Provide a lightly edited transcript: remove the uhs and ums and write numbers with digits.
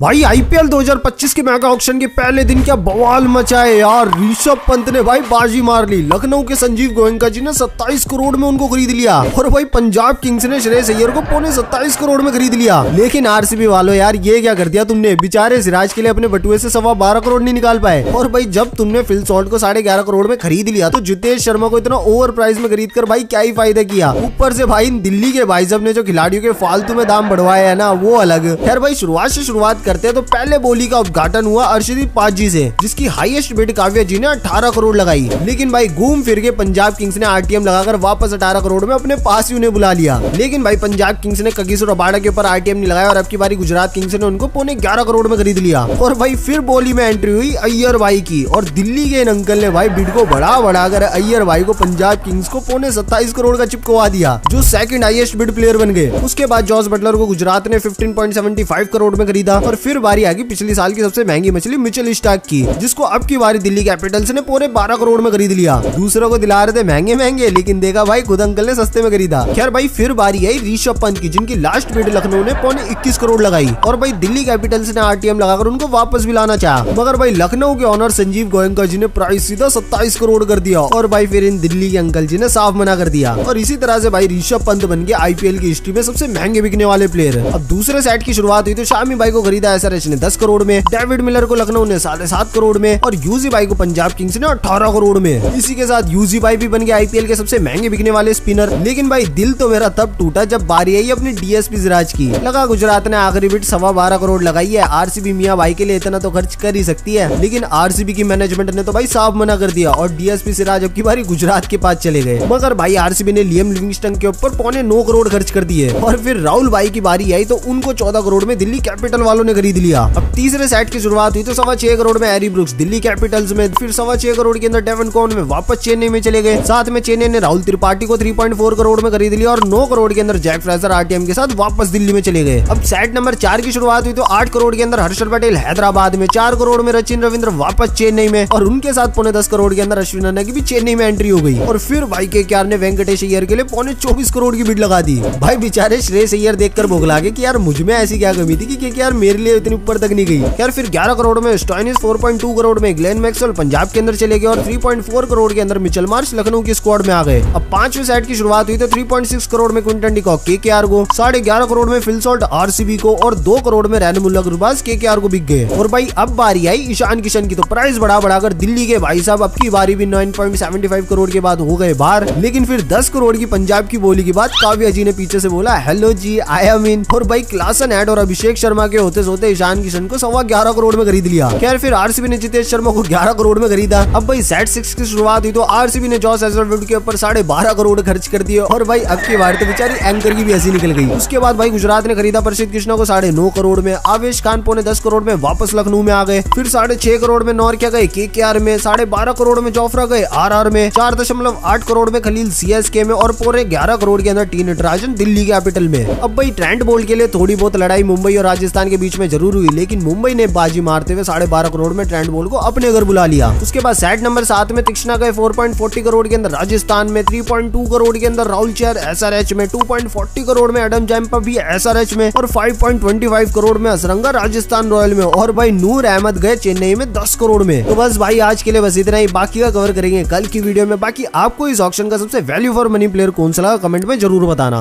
भाई आईपीएल 2025 के mega auction के पहले दिन क्या बवाल मचा है यार। ऋषभ पंत ने भाई बाजी मार ली। लखनऊ के संजीव गोयनका जी ने 27 करोड़ में उनको खरीद लिया और भाई पंजाब किंग्स ने श्रेयस अय्यर को 27 करोड़ में खरीद लिया। लेकिन आरसीबी वालों यार ये क्या कर दिया तुमने, बेचारे सिराज के लिए अपने बटुए से 12.25 करोड़ नहीं निकाल पाए। और भाई जब तुमने फिल सॉल्ट को 11.5 करोड़ में खरीद लिया तो जितेश शर्मा को इतना ओवर प्राइस में खरीद कर भाई क्या ही फायदा किया। ऊपर से भाई दिल्ली के भाई साहब ने जो खिलाड़ियों के फालतू में दाम बढ़वाए है ना वो अलग। खैर भाई शुरुआत करते हैं तो पहले बोली का उद्घाटन हुआ अर्शदीप पाजी से, जिसकी हाईएस्ट बिड काव्या जी ने 18 करोड़ लगाई। लेकिन भाई घूम फिर के पंजाब किंग्स ने आरटीएम लगाकर वापस 18 करोड़ में अपने पास ही उन्हें बुला लिया। लेकिन भाई पंजाब किंग्स ने कगिसो रबाडा के ऊपर आरटीएम नहीं लगाया और अब की बारी गुजरात किंग्स ने उनको 11.25 करोड़ में खरीद लिया। और भाई फिर बोली में एंट्री हुई अय्यर भाई की और दिल्ली के इन अंकल ने भाई बिड को बढ़ाकर अय्यर भाई को पंजाब किंग्स को 27 करोड़ का चिपकवा दिया, जो सेकंड हाईएस्ट बिड प्लेयर बन गए। उसके बाद जॉस बटलर को गुजरात ने 15.75 करोड़ में खरीदा। और फिर बारी आ गई पिछले साल की सबसे महंगी मछली मिचेल स्टार्क की, जिसको अब की बारी दिल्ली कैपिटल्स ने 12 करोड़ में खरीद लिया। दूसरों को दिला रहे थे महंगे, लेकिन देखा भाई खुद अंकल ने सस्ते में खरीदा। खैर भाई फिर बारी आई ऋषभ पंत की, जिनकी लास्ट बिड लखनऊ ने 21 करोड़ लगाई। और भाई दिल्ली कैपिटल्स ने आरटीएम लगाकर उनको वापस भी लाना चाहा, मगर भाई लखनऊ के ऑनर संजीव गोयनका जी ने प्राइस सीधा 27 करोड़ कर दिया। और भाई फिर इन दिल्ली के अंकल जी ने साफ मना कर दिया। और इसी तरह से भाई ऋषभ पंत बन गया आईपीएल की हिस्ट्री में सबसे महंगे बिकने वाले प्लेयर। अब दूसरे सेट की शुरुआत हुई तो शामी भाई को खरीदा एसआरएच ने 10 करोड़ में, डेविड मिलर को लखनऊ ने 7.5 करोड़ में और यूजी भाई को पंजाब किंग्स ने 18 करोड़ में। इसी के साथ यूजी भाई भी बन गया आईपीएल के सबसे महंगे बिकने वाले स्पिनर। लेकिन भाई दिल तो मेरा तब टूटा जब बारी आई अपनी डीएसपी सिराज की। लगा गुजरात ने आखिरी बिड 12.25 करोड़ लगाई है। आरसीबी मियां भाई के लिए इतना तो खर्च कर ही सकती है, लेकिन आरसीबी की मैनेजमेंट ने तो भाई साफ मना कर दिया और डीएसपी सिराज अब की बारी गुजरात के पास चले गए। मगर भाई आरसीबी ने लियम लिविंगस्टन के ऊपर 9.25 करोड़ खर्च कर दिए। और फिर राहुल भाई की बारी आई तो उनको 14 करोड़ में दिल्ली कैपिटल वालों ने खरीद लिया। अब तीसरे सेट की शुरुआत हुई तो 6.25 करोड़ में हैरी ब्रुक्स दिल्ली कैपिटल्स में, फिर 6.25 करोड़ के अंदर डेवन कॉन में वापस चेन्नई में चले गए। साथ में चेन्नई ने राहुल त्रिपाठी को 3.4 करोड़ में खरीद लिया और 9 करोड़ के अंदर जैक फ्रेजर आरटीएम के साथ वापस दिल्ली में चले गए। अब सेट नंबर 4 की शुरुआत हुई तो 8 करोड़ के अंदर हर्षल पटेल हैदराबाद में, 4 करोड़ में सचिन रविंद्र वापस चेन्नई में और उनके साथ 10.25 करोड़ के अंदर अश्विन रैना की भी चेन्नई में एंट्री हो गई। और फिर भाई केकेआर ने वेंकटेश अय्यर के लिए 24 करोड़ की बिड लगा दी। भाई बेचारे श्रेयस अय्यर देखकर भुगला गए कि यार मुझ में ऐसी क्या कमी थी कि केकेआर मेरे लिए इतनी ऊपर तक नहीं गई। यार फिर 11 करोड़ में स्टोइनिस, 4.2 करोड़ में ग्लेन मैक्सवेल पंजाब के अंदर चले गए और 3.4 करोड़ के अंदर मिचेल मार्श लखनऊ की स्क्वाड में आ गए। अब 5वें सेट की शुरुआत हुई तो 3.6 करोड़ में क्विंटन डिकॉक केकेआर को, 11.5 करोड़ में फिल सॉल्ट आरसीबी को और 2 करोड़ में रैनमुल्ला गुरबाज केकेआर को बिक गए। और भाई अब बारी आई ईशान किशन की, तो प्राइस बढ़ाकर दिल्ली के भाई साहब अब की बारी भी 9.75 करोड़ के बाद हो गए बाहर। लेकिन फिर 10 करोड़ की पंजाब की बोली के बाद काव्या जी ने पीछे से बोला हेलो जी आई एम इन। और भाई क्लासन एड और अभिषेक शर्मा के होते सोते ईशान किशन को 11.25 करोड़ में खरीद लिया। खैर फिर आरसीबी ने जितेश शर्मा को 11 करोड़ में खरीदा। अब भाई सेट 6 की शुरुआत हुई तो आरसीबी ने जॉस हेजलवुड के ऊपर 12.5 करोड़ खर्च कर दिए। और भाई अब की बार तो बेचारी एंकर की भी ऐसी निकल गई। उसके बाद भाई गुजरात ने खरीदा प्रसिद्ध कृष्णा को 9.5 करोड़ में, आवेश खान 10.25 करोड़ में वापस लखनऊ में आ गए। फिर 6.5 करोड़ में नॉर्किया गए केकेआर में, 12.5 करोड़ में जोफ्रा गए आरआर में, 4.8 करोड़ में खलील सीएसके में और 11 करोड़ के अंदर टी नटराजन दिल्ली कैपिटल में। अब भाई ट्रेंट बोल्ट के लिए थोड़ी बहुत लड़ाई मुंबई और राजस्थान के बीच में जरूर हुई, लेकिन मुंबई ने बाजी मारते हुए 12.5 करोड़ में ट्रेंट बोल्ट को अपने घर बुला लिया। उसके बाद सेट नंबर 7 में तीक्ष्णा गए 4.40 करोड़ के अंदर राजस्थान में, 3.2 करोड़ के अंदर राहुल चेयर एसआरएच में, 2.40 करोड़ में एडम जैम्पा भी एसआरएच में और 5.25 करोड़ में असरंगा राजस्थान रॉयल में। और भाई नूर अहमद गए चेन्नई में 10 करोड़ में। तो बस भाई आज के लिए बस इतना ही, बाकी का कवर करेंगे कल की वीडियो में। बाकी आपको इस ऑक्शन का सबसे वैल्यू फॉर मनी प्लेयर कौन सा लगा कमेंट में जरूर बताना।